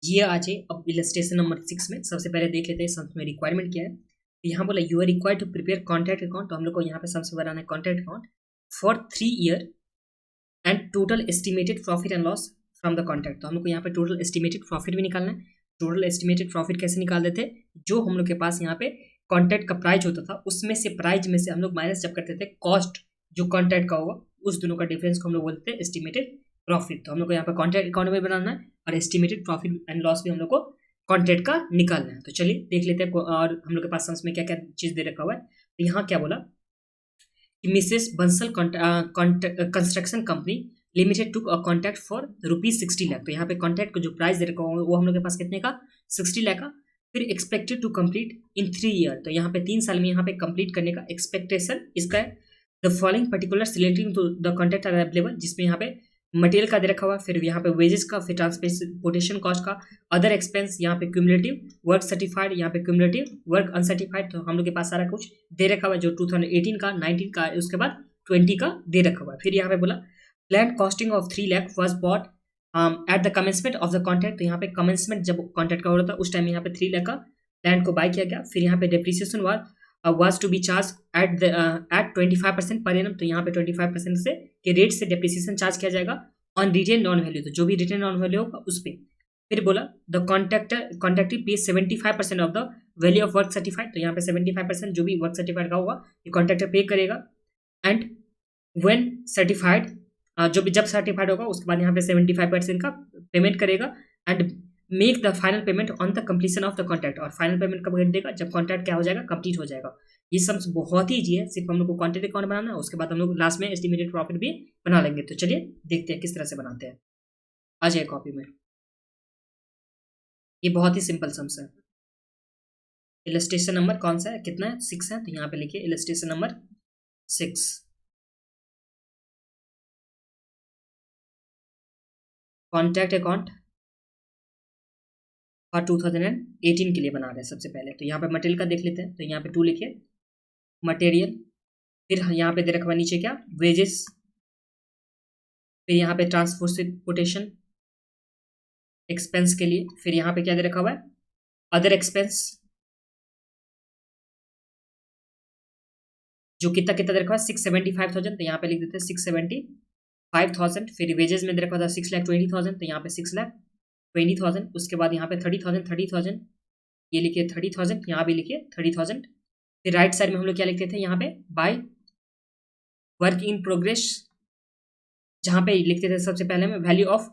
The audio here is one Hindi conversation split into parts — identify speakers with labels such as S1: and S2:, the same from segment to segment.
S1: ये आज है। अब इलस्ट्रेशन नंबर 6 में सबसे पहले देख लेते हैं सम्स में रिक्वायरमेंट क्या है। तो यहाँ बोला you are required to prepare contract account. तो हम लोग को यहाँ पे सम्स में बनाना है contract account for 3 year and total estimated profit and loss from the contract. तो हम लोग को यहाँ पे टोटल एस्टिमेटेड प्रॉफिट भी निकालना है। टोटल एस्टिमेटेड प्रॉफिट कैसे निकाल देते हैं, जो हम लोग के पास यहाँ पे कॉन्ट्रैक्ट का प्राइस होता था उसमें से प्राइस में से हम लोग माइनस जब करते थे कॉस्ट जो कॉन्ट्रैक्ट का होगा उस दोनों का डिफरेंस को हम लोग बोलते हैं एस्टिमेटेड प्रॉफिट। तो हम लोग को यहाँ पे कॉन्ट्रैक्ट अकाउंट में बनाना है और एस्टिमेटेड प्रॉफिट एंड लॉस भी हम लोग को कॉन्ट्रैक्ट का निकालना है। तो चलिए देख लेते हैं और हम लोग के पास सम्स में क्या क्या चीज दे रखा हुआ है। तो यहाँ क्या बोला कि Mrs Bansal construction company limited to contract for ₹60 lakh. तो यहाँ पे कॉन्ट्रैक्ट को जो प्राइस दे रखा हुआ वो हम लोग के पास कितने का 60 लाख का। फिर expected to complete in 3 year. तो यहाँ पे 3 साल में यहाँ पे कंप्लीट करने का एक्सपेक्टेशन इसका है। The following particular relating to the contract are available, जिसमें यहाँ पे मटेरियल का दे रखा हुआ, फिर यहाँ पे वेजेस का, फिर ट्रांसपोर्टेशन कॉस्ट का, अदर एक्सपेंस, यहाँ पे क्यूमुलेटिव वर्क सर्टिफाइड, यहाँ पे क्यूमुलेटिव वर्क अनसर्टिफाइड। तो हम लोग के पास सारा कुछ दे रखा हुआ है जो 2018 का 19 का उसके बाद 20 का दे रखा हुआ है। फिर यहाँ पे बोला plan costing of 3 lakh was bought at the commencement of the contract. तो यहाँ पे कमेंसमेंट जब कॉन्ट्रैक्ट का हो रहा था उस टाइम यहाँ पे 3 लाख का लैंड को बाय किया गया। फिर यहाँ पे depreciation was to be charged at 25% per annum. तो यहाँ पे 25% से के रेट से डेप्रिसिएशन चार्ज किया जाएगा ऑन रिटेन ऑन वैल्यू। तो जो भी रिटेन ऑन वैल्यू होगा उस पर। फिर बोला द कॉन्ट्रैक्टर पे 75% of the value of work certified. तो यहाँ पे 75% जो भी वर्क सर्टिफाइड का होगा ये कॉन्ट्रैक्टर पे करेगा। एंड व्हेन सर्टिफाइड जो भी जब सर्टिफाइड होगा उसके बाद यहाँ पे 75% का पेमेंट करेगा। And make the final payment on the completion of the contract. और फाइनल पेमेंट कब कर देगा, जब कॉन्ट्रैक्ट क्या हो जाएगा, कंप्लीट हो जाएगा। ये सब बहुत ही ईजी है, सिर्फ हम लोग को कॉन्ट्रैक्ट अकाउंट बनाना है, उसके बाद हम लोग लास्ट में एस्टिमेटेड प्रॉफिट भी बना लेंगे। तो चलिए देखते हैं किस तरह से बनाते हैं। आ जाए कॉपी में। ये बहुत ही सिंपल सम्स है। इलस्ट्रेशन नंबर कौन सा है, कितना है, 6 है। तो यहाँ पे लिखिए इलस्ट्रेशन नंबर 6 कॉन्ट्रैक्ट अकाउंट और 2018 के लिए बना रहे हैं सबसे पहले। तो यहाँ पे मटेरियल का देख लेते हैं। तो यहाँ पे 2 लिखिए मटेरियल। फिर यहाँ पे दे रखा हुआ नीचे क्या, वेजेस। फिर यहाँ पे ट्रांसपोर्टेशन एक्सपेंस के लिए। फिर यहाँ पे क्या दे रखा हुआ है, अदर एक्सपेंस जो कितना कितना दे रखा हुआ है 675,000। तो यहाँ पे लिख देते हैं 675,000। फिर वेजेस में दे रखा था 6,20,000। तो यहाँ पे 6,20,000। उसके बाद यहाँ पे 30,000 ये लिखिए 30,000, यहाँ भी लिखिए 30,000। फिर राइट साइड में हम लोग क्या लिखते थे, यहाँ पे बाय वर्क इन प्रोग्रेस, जहाँ पे लिखते थे सबसे पहले में वैल्यू ऑफ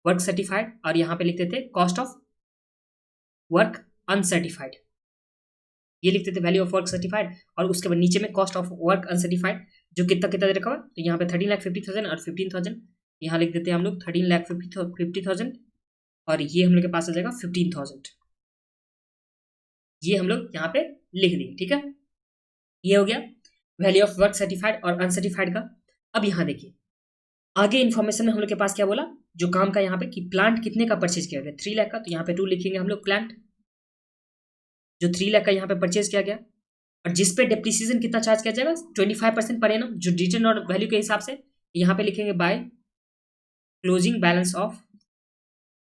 S1: वर्क सर्टिफाइड, और यहाँ पे लिखते थे कॉस्ट ऑफ वर्क अनसर्टिफाइड। ये लिखते the value of work certified, और उसके बाद नीचे में कॉस्ट ऑफ वर्क अनसर्टिफाइड जो कितना कितना दे रखा हुआ। तो यहाँ पे 13,50,000 और 15,000। यहाँ लिख देते हैं हम लोग 13,50,000 और ये हम लोग के पास आ जाएगा 15,000। ये हम लोग यहाँ पे लिख दिए, ठीक है। ये हो गया वैल्यू ऑफ वर्क सर्टिफाइड और अनसर्टिफाइड का। अब यहाँ देखिए आगे इन्फॉर्मेशन में हम लोग के पास क्या बोला, जो काम का यहाँ पे कि प्लांट कितने का परचेज किया गया 3 लाख का। तो यहाँ पे 2 लिखेंगे हम लोग प्लांट जो 3 लाख का यहाँ पे परचेज किया गया, और जिस पे डेप्रिसिएशन कितना चार्ज किया जाएगा 25% पर एनम जो रिटर्न और वैल्यू के हिसाब से। यहाँ पे लिखेंगे by closing balance of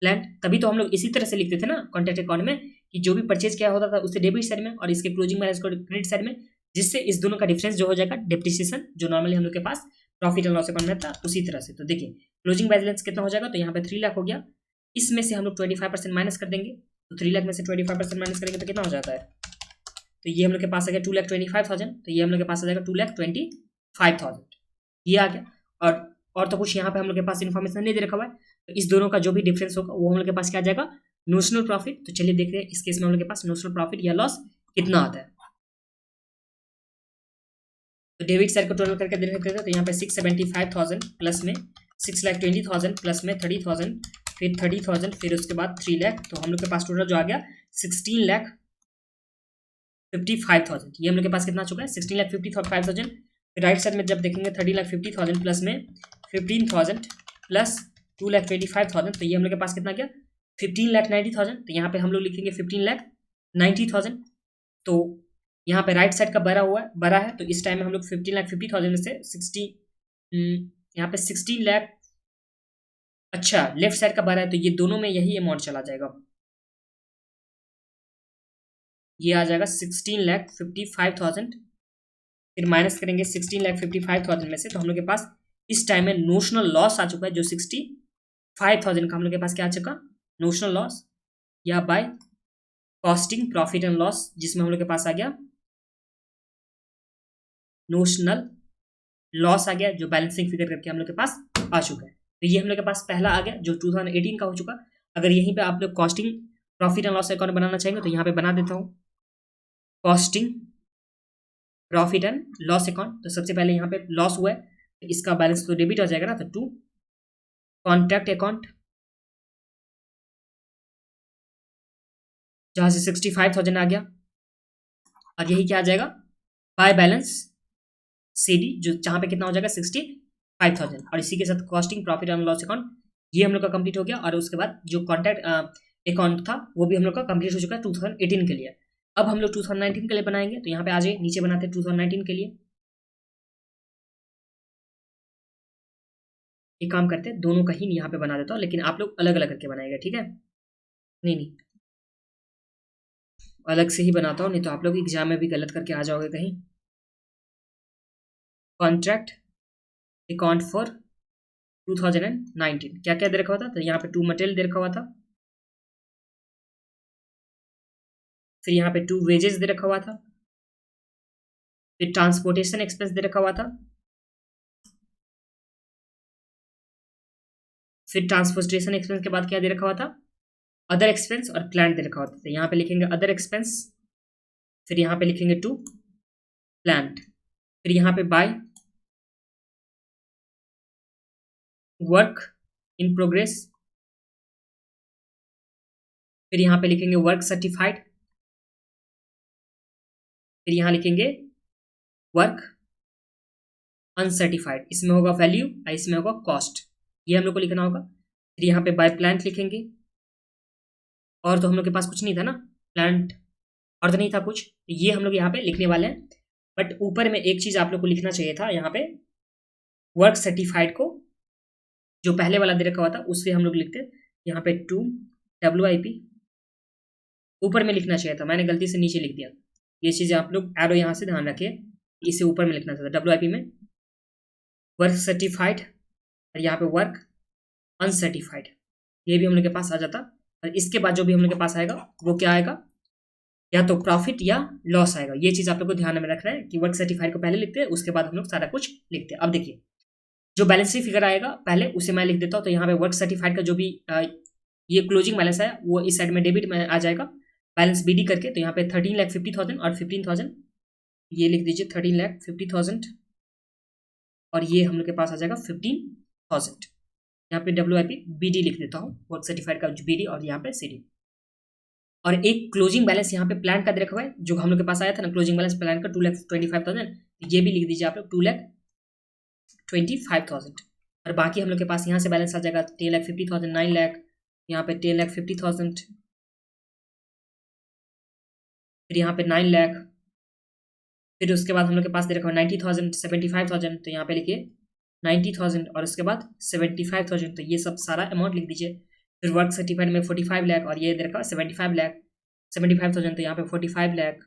S1: plant. तभी तो हम लोग इसी तरह से लिखते थे ना कॉन्ट्रैक्ट अकाउंट में कि जो भी परचेज किया होता था उससे डेबिट साइड में और इसके क्लोजिंग बैलेंस को क्रेडिट साइड में, जिससे इस दोनों का डिफरेंस जो हो जाएगा डेप्रिसिएशन जो नॉर्मली हम लोग के पास प्रॉफिट एंड लॉस अकाउंट में था उसी तरह से। तो देखिए क्लोजिंग बैलेंस कितना हो जाएगा, तो यहाँ पे 3 लाख हो गया, इसमें से हम लोग 25% माइनस कर देंगे। तो 3 लाख में से 25% माइनस करेंगे तो कितना हो जाता है, तो ये हम लोग के पास आ गया 2,25,000। तो ये हम लोग के पास आ जाएगा 2,25,000। ये आ गया। और तो कुछ यहाँ पे हम लोग के पास इन्फॉर्मेशन नहीं दे रखा हुआ है। तो इस दोनों का जो भी डिफरेंस होगा वो हम लोग के पास क्या आ जाएगा, नोशनल प्रॉफिट। तो चलिए देखते हैं इस केस में हम लोग के पास नोशनल प्रॉफिट या लॉस कितना आता है। तो डेबिट साइड को टोटल करके देख लेते हैं। तो यहाँ पे 675,000 प्लस में 6,20,000 प्लस में 30,000 फिर 30,000 फिर उसके बाद 3 लाख। तो हम लोग के पास टोटल जो आ गया 16,55,000। ये हम लोग के पास कितना चुका है 16,55,000। राइट साइड में जब देखेंगे 30,50,000 प्लस में 15,000 प्लस 2,25,000। तो ये हम लोग के पास कितना गया 15,90,000। तो यहाँ पे हम लोग लिखेंगे 15,90,000। तो यहाँ पे राइट साइड का बड़ा है तो इस टाइम में हम लोग 15,50,000 में से 16 यहाँ पे 16 अच्छा लेफ्ट साइड का 12 है तो ये दोनों में यही अमाउंट चला जाएगा, ये आ जाएगा 16,55,000। फिर माइनस करेंगे 16,55,000 में से, तो हम लोग के पास इस टाइम में नोशनल लॉस आ चुका है जो 65,000 का हम लोग के पास क्या आ चुका, नोशनल लॉस, या by costing profit and loss, जिसमें हम लोग के पास आ गया नोशनल लॉस आ गया जो बैलेंसिंग फिगर करके हम लोग के पास आ चुका है। तो ये हम लोग के पास पहला आ गया जो 2018 का हो चुका। अगर यहीं पे आप लोग costing profit and loss account बनाना चाहेंगे तो यहाँ पे बना देता हूँ costing profit and loss account. तो सबसे पहले यहाँ पे लॉस हुआ है तो इसका बैलेंस तो डेबिट हो जाएगा ना, तो टू कॉन्ट्रैक्ट अकाउंट जहाँ से 65,000 आ गया, और यही क्या आ जाएगा बाय बैलेंस सीडी जो जहाँ पे कितना हो जाएगा 65,000, और इसी के साथ costing profit and loss account ये हम लोग का कंप्लीट हो गया। और उसके बाद जो कॉन्ट्रैक्ट अकाउंट था वो भी हम लोग का कंप्लीट हो चुका है 2018 के लिए। अब हम लोग 2019 के लिए बनाएंगे, तो यहाँ पे आ जाइए नीचे बनाते हैं 2019 के लिए। एक काम करते हैं दोनों का ही यहाँ पे बना देता हूँ, लेकिन आप लोग अलग अलग करके बनाएगा, ठीक है, नहीं नहीं अलग से ही बनाता हूँ, नहीं तो आप लोग एग्जाम में भी गलत करके आ जाओगे कहीं। कॉन्ट्रैक्ट अकाउंट फॉर 2019 क्या क्या दे रखा हुआ था, तो यहाँ पे टू मटेरियल दे रखा हुआ था, फिर यहाँ पे टू वेजेस दे रखा हुआ था, फिर ट्रांसपोर्टेशन एक्सपेंस दे रखा हुआ था, फिर ट्रांसपोर्टेशन एक्सपेंस के बाद क्या दे रखा हुआ था, अदर एक्सपेंस और प्लांट दे रखा होता है। तो यहाँ पे लिखेंगे अदर एक्सपेंस, फिर यहाँ पे लिखेंगे टू प्लांट, फिर यहाँ पे बाय वर्क इन प्रोग्रेस, फिर यहाँ पे लिखेंगे वर्क सर्टिफाइड, फिर यहाँ लिखेंगे वर्क अनसर्टिफाइड, इसमें होगा वैल्यू और इसमें होगा कॉस्ट, ये हम लोग को लिखना होगा। फिर यहाँ पे बाय प्लांट लिखेंगे, और तो हम लोग के पास कुछ नहीं था ना प्लांट, और तो नहीं था कुछ, ये हम लोग यहाँ पे लिखने वाले हैं। बट ऊपर में एक चीज आप लोग को लिखना चाहिए था, यहाँ पे वर्क सर्टिफाइड को जो पहले वाला दे रखा हुआ था उससे हम लोग लिखते यहाँ पे टू WIP, ऊपर में लिखना चाहिए था, मैंने गलती से नीचे लिख दिया। ये चीज आप लोग एरो यहाँ से ध्यान रखिए, इसे ऊपर में लिखना चाहिए था WIP में वर्क सर्टिफाइड, और यहाँ पे वर्क अनसर्टिफाइड, ये भी हम लोग के पास आ जाता। और इसके बाद जो भी हम लोग के पास आएगा वो क्या आएगा, या तो प्रॉफिट या लॉस आएगा। ये चीज आप लोग को ध्यान में रखना है कि वर्क सर्टिफाइड को पहले लिखते हैं, उसके बाद हम लोग सारा कुछ लिखते हैं। अब देखिए जो बैलेंस शीट फिगर आएगा पहले उसे मैं लिख देता हूँ, तो यहाँ पे वर्क सर्टिफाइड का जो भी ये क्लोजिंग बैलेंस है वो इस साइड में डेबिट में आ जाएगा बैलेंस BD करके। तो यहाँ पे 13,50,000 और 15,000 ये लिख दीजिए 13,50,000, और ये हम लोग के पास आ जाएगा 15,000। यहाँ पे WIP BD लिख देता हूँ, वर्क सर्टिफाइड का BD और यहाँ पे CD। और एक क्लोजिंग बैलेंस यहाँ पे प्लान का दे रखा हुआ है जो हम लोग के पास आया था ना, क्लोजिंग बैलेंस प्लान का 2,25,000, ये भी लिख दीजिए आप लोग 2,25,000। और बाकी हम लोग के पास यहाँ से बैलेंस आ जाएगा 10,50,000, 9 लाख, यहाँ पे 10,50,000, फिर यहाँ पे 9 लाख, फिर उसके बाद हम लोग के पास दे रखा है 90,000, 75,000, तो यहाँ पे लिखिए 90,000 और उसके बाद 75,000, तो ये सब सारा अमाउंट लिख दीजिए। फिर वर्क सर्टिफाइड में 45 लाख और ये दे रखा है 75 लाख, 75,000, तो यहाँ पे 45 लाख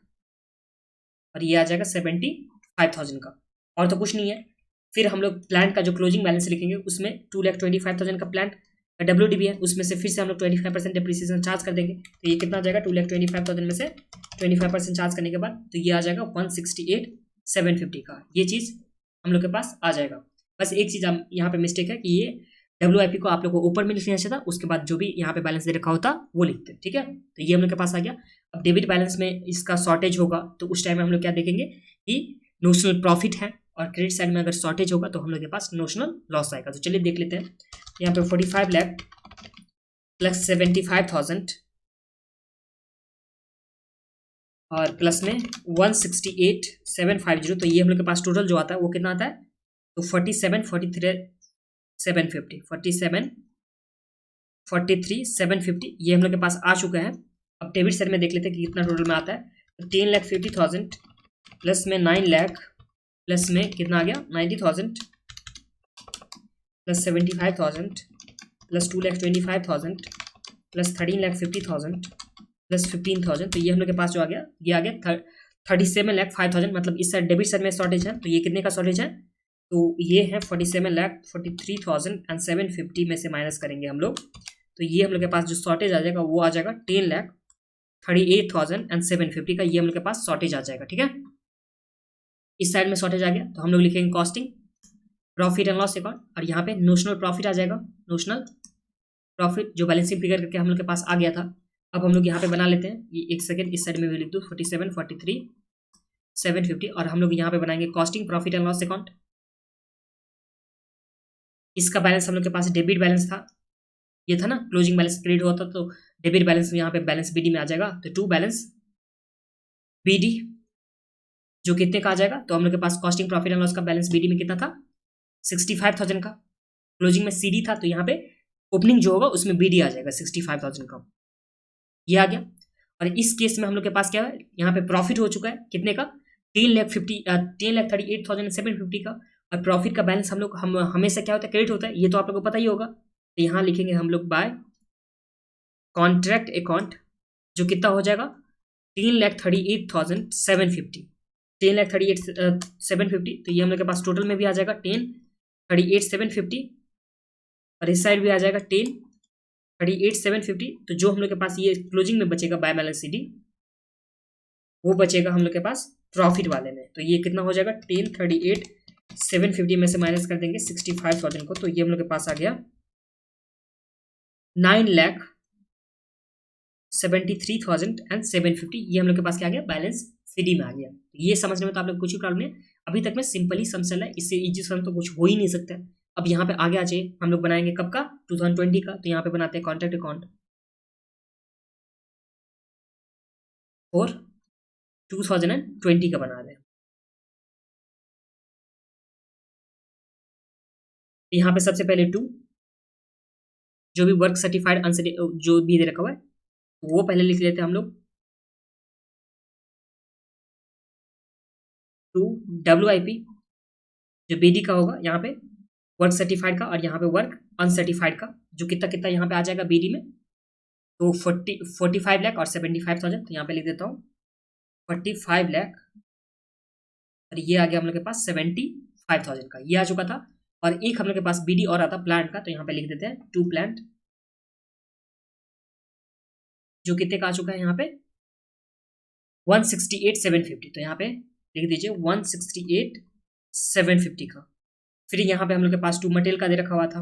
S1: और ये आ जाएगा 75,000 का, और तो कुछ नहीं है। फिर हम लोग प्लांट का जो क्लोजिंग बैलेंस लिखेंगे उसमें 2,25,000 का प्लांट का WDB है, उसमें से फिर से हम लोग 25% डिप्रिसिएशन चार्ज कर देंगे, तो ये कितना आ जाएगा 2,25,000 में से 25% चार्ज करने के बाद तो ये आ जाएगा 168,750 का, ये चीज़ हम लोग के पास आ जाएगा। बस एक चीज़ यहाँ पे मिस्टेक है कि ये WIP को आप लोग को ऊपर में लिखना चाहिए था, उसके बाद जो भी यहाँ पे बैलेंस दे रखा होता वो लिखते, ठीक है। तो ये हम लोग के पास आ गया। अब डेबिट बैलेंस में इसका शॉर्टेज होगा तो उस टाइम में हम लोग क्या देखेंगे कि नोशनल प्रॉफिट है, और क्रेडिट साइड में अगर शॉर्टेज होगा तो हम लोग के पास नोशनल लॉस आएगा। तो चलिए देख लेते हैं, यहाँ पे 45 लाख प्लस 75,000 और प्लस में 168,750, तो ये हम लोग के पास टोटल जो आता है वो कितना आता है, तो 43,750 ये हम लोग के पास आ चुका है। अब डेबिट साइड में देख लेते हैं कि कितना टोटल में आता है, तो 10,50,000 प्लस में 9 लाख प्लस में कितना आ गया 90,000 प्लस 75,000 प्लस 2,25,000 प्लस 13,50,000 प्लस 15,000, तो ये हम लोग के पास जो आ गया, ये आ गया 37,05,000, मतलब इस साइड डेबिट साइड में शॉर्टेज है, तो ये कितने का शॉर्टेज है, तो ये है 47,43,750 में से माइनस करेंगे हम लोग, तो ये हम लोग के पास जो शॉर्टेज आ जाएगा वो आ जाएगा 10,38,750 का, ये हम लोग के पास शॉर्टेज आ जाएगा। ठीक है, इस साइड में शॉर्टेज आ गया, तो हम लोग लिखेंगे costing profit and loss account, और यहाँ पे नोशनल प्रॉफिट आ जाएगा, नोशनल प्रॉफिट जो बैलेंसिंग फिगर करके हम लोग के पास आ गया था। अब हम लोग यहाँ पे बना लेते हैं, ये एक सेकंड, इस साइड में भी लिख दो 47, 43, 750, और हम लोग यहाँ पे बनाएंगे costing profit and loss account. इसका बैलेंस हम लोग के पास डेबिट बैलेंस था, ये था ना, क्लोजिंग बैलेंस क्रेडिट होता तो डेबिट बैलेंस में यहाँ पे बैलेंस बीडी में आ जाएगा, तो टू बैलेंस बीडी जो कितने का आ जाएगा, तो हम लोग के पास कॉस्टिंग प्रॉफिट एंड लॉस का बैलेंस बीडी में कितना था, 65,000 का, क्लोजिंग में सीडी था, तो यहाँ पे ओपनिंग जो होगा उसमें बीडी आ जाएगा 65,000 का, ये आ गया। और इस केस में हम लोग के पास क्या है, यहाँ पे प्रॉफिट हो चुका है कितने का, 10,38,750 का, और प्रॉफिट का बैलेंस हम लोग हमेशा क्या होता है, क्रेडिट होता है, ये तो आप लोग को पता ही होगा, तो यहाँ लिखेंगे हम लोग बाय कॉन्ट्रैक्ट अकाउंट, जो कितना हो जाएगा 10,38,750, 10,38,750, तो ये हम लोग के पास टोटल में भी आ जाएगा 10,38,750, और इस साइड भी आ जाएगा 10,38,750, तो जो हम लोग के पास ये क्लोजिंग में बचेगा बाय बैलेंस सीडी, वो बचेगा हम लोग के पास प्रॉफिट वाले में, तो ये कितना हो जाएगा 10,38,750 में से माइनस कर देंगे 65,000 को, तो ये हम लोग के पास आ गया 9,73,750, ये हम लोग के पास क्या आ गया, बैलेंस सीडी में आ गया। ये समझने में तो आप लोग कुछ ही प्रॉब्लम नहीं है, अभी तक में सिंपली सम चल रहा है, इससे इजी सम तो कुछ हो ही नहीं सकता है। अब यहाँ पे आगे आ जाइए, हम लोग बनाएंगे कब का, 2020 का, तो यहाँ पे बनाते हैं कॉन्ट्रैक्ट अकाउंट फॉर 2020 का बना रहे हैं। यहाँ पे सबसे पहले 2 जो भी वर्क सर्टिफाइड जो भी दे रखा हुआ है वो पहले लिख लेते हैं हम लोग, 2 WIP जो BD का होगा, यहाँ पे वर्क सर्टिफाइड का, और यहाँ पे वर्क अनसर्टिफाइड का, जो कितना कितना यहाँ पे आ जाएगा BD में, तो 45 लाख और 75,000, तो यहाँ पे लिख देता हूँ 45 लाख, और ये आ गया हम लोग के पास 75,000 का, ये आ चुका था। और एक हम लोग के पास BD और आता प्लांट का, तो यहाँ पे लिख देते हैं 2 प्लांट, जो कितने का आ चुका है यहाँ पे 168,750, तो यहाँ पे लिख दीजिए 168,750 का। फिर यहाँ पे हम लोग के पास 2 मटेरियल का दे रखा हुआ था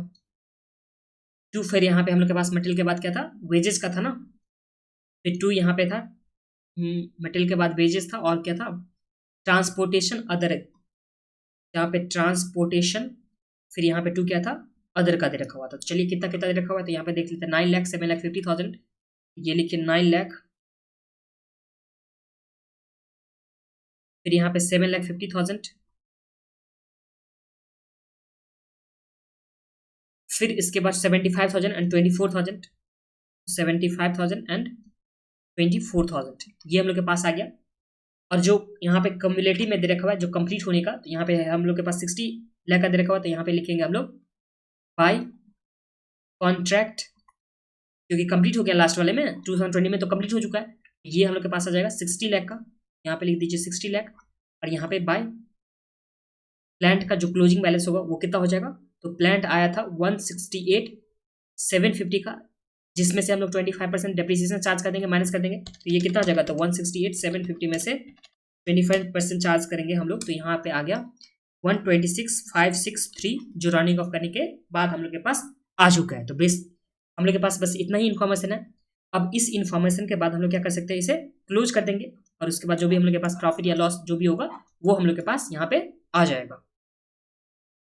S1: 2, फिर यहाँ पे हम लोग के पास मटेरियल के बाद क्या था, वेजेस का था ना, फिर 2 यहाँ पे था मटेरियल के बाद वेजेस था, और क्या था ट्रांसपोर्टेशन अदर, यहाँ पे ट्रांसपोर्टेशन, फिर यहाँ पे 2 क्या था, अदर का दे रखा हुआ था। तो चलिए कितना कितना दे रखा हुआ है, तो यहाँ पे देख लेते हैं 9,07,50,000, ये लिखिए 9 लाख, फिर यहाँ पे 7,50,000, फिर इसके बाद 75,000 एंड 24,000, 75,000 एंड 24,000, ये हम लोग के पास आ गया। और जो यहाँ पे कम्युलेटिव में दे रखा हुआ है जो कंप्लीट होने का, तो यहाँ पे हम लोग के पास 60 लाख का दे रखा हुआ है, तो यहाँ पे लिखेंगे हम लोग बाय कॉन्ट्रैक्ट, क्योंकि कंप्लीट हो गया लास्ट वाले में 2020 में, तो कंप्लीट हो चुका है, ये हम लोग के पास आ जाएगा 60 लाख का, यहाँ पे लिख दीजिए 60 लाख, और यहाँ पे बाय प्लांट का जो क्लोजिंग बैलेंस होगा वो कितना हो जाएगा, तो प्लांट आया था 168,750 का, जिसमें से हम लोग 25% डेप्रिसिएशन चार्ज कर देंगे, माइनस कर देंगे, तो ये कितना हो जाएगा, तो 168,750 में से 25% चार्ज करेंगे हम लोग, तो यहाँ पे आ गया 126,563, जो रनिंग ऑफ करने के बाद हम लोग के पास आ चुका है। तो बेस हम लोग के पास बस इतना ही इन्फॉर्मेशन है। अब इस इन्फॉर्मेशन के बाद हम लोग क्या कर सकते हैं, इसे क्लोज कर देंगे, और उसके बाद जो भी हम लोग के पास प्रॉफिट या लॉस जो भी होगा वो हम लोग के पास यहाँ पे आ जाएगा।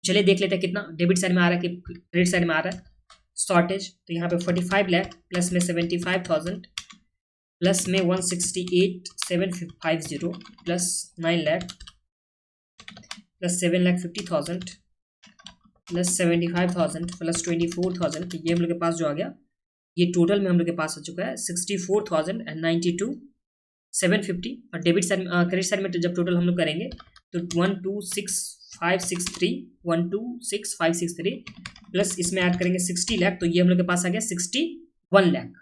S1: चलिए देख लेते हैं कितना डेबिट साइड में आ रहा है कि क्रेडिट साइड में आ रहा है। शॉर्टेज, तो यहाँ पे 45 लाख प्लस में 75,000 प्लस में 168,750 plus 9 lakh plus 7,50,000 plus 75,000 plus 24,000, तो ये हम लोग के पास जो आ गया, ये टोटल में हम लोग के पास आ चुका है 64,092,750। और डेबिट साइड क्रेडिट साइड में जब टोटल हम लोग करेंगे तो 126,563 563 प्लस इसमें ऐड करेंगे 60 लाख, तो ये हम लोग के पास आ गया 61 लाख।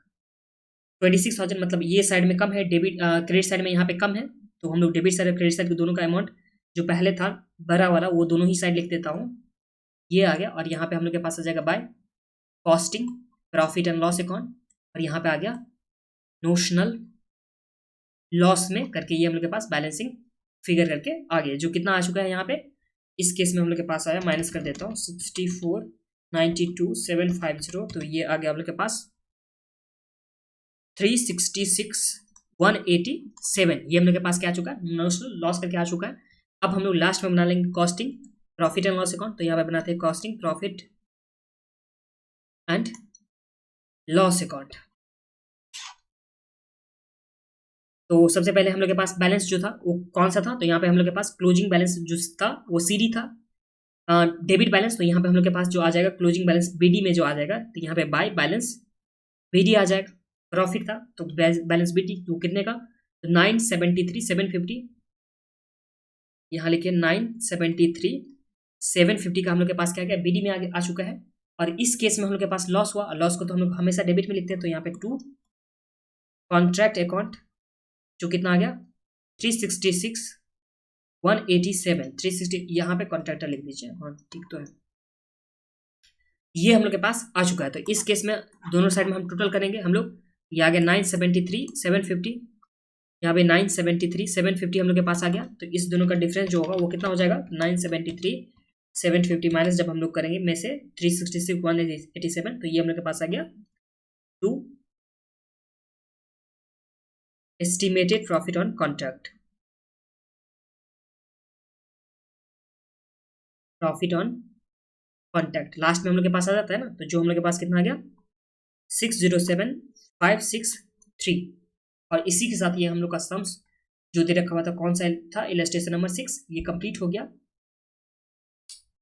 S1: 26,000 मतलब ये साइड में कम है, डेबिट क्रेडिट साइड में यहाँ पे कम है, तो हम लोग डेबिट साइड और क्रेडिट साइड के दोनों का अमाउंट जो पहले था भरा वाला वो दोनों ही साइड लिख देता हूँ, ये आ गया। और यहाँ पे हम लोग के पास आ जाएगा by costing profit and loss account, और यहाँ पे आ गया नोशनल लॉस में करके, ये हम लोग के पास बैलेंसिंग फिगर करके आ गया, जो कितना आ चुका है यहाँ पे। इस केस में हम लोग के पास आया, माइनस कर देता हूँ, 64,92,750, तो ये आ गया हम लोग के पास 366,187, ये हम लोग के पास क्या आ चुका है, नोशनल लॉस करके आ चुका है। अब हम लोग लास्ट में बना लेंगे costing profit and loss account, तो यहाँ पे बनाते हैं costing profit and loss account. तो सबसे पहले हम लोग के पास बैलेंस जो था वो कौन सा था, तो यहाँ पे हम लोग के पास क्लोजिंग बैलेंस जो था वो सीडी था, डेबिट बैलेंस, तो यहाँ पे हम लोग के पास जो आ जाएगा क्लोजिंग बैलेंस बीडी में जो आ जाएगा, तो यहाँ पे बाय बैलेंस बीडी आ जाएगा। प्रॉफिट था तो बैलेंस बीडी, तो कितने का, तो 973,750, यहाँ लिखिए 973,750 का हम लोग के पास क्या गया, बीडी में आ चुका है। और इस केस में हम लोग के पास लॉस हुआ, लॉस को तो हम लोग हमेशा डेबिट में लिखते हैं, तो यहाँ पे टू कॉन्ट्रैक्ट अकाउंट जो कितना आ गया 366,187, 360, यहाँ पे कॉन्ट्रैक्टर लिख दीजिए, हाँ ठीक तो है। ये हम लोग के पास आ चुका है, तो इस केस में दोनों साइड में हम टोटल करेंगे हम लोग, ये आ गया 973,750, यहाँ पे 973,750 हम लोग के पास आ गया। तो इस दोनों का डिफरेंस जो होगा वो कितना हो जाएगा, 973,750 माइनस जब हम लोग करेंगे में से 366,187, तो ये हम लोग के पास आ गया 2 estimated profit on contract, profit on contract last में हम लोग के पास आ जाता है ना, तो जो हम लोग के पास कितना आ गया 607,563। और इसी के साथ ये हम लोग का सम्स जो दे रखा हुआ था कौन सा था, इलस्ट्रेशन नंबर 6, ये कंप्लीट हो गया।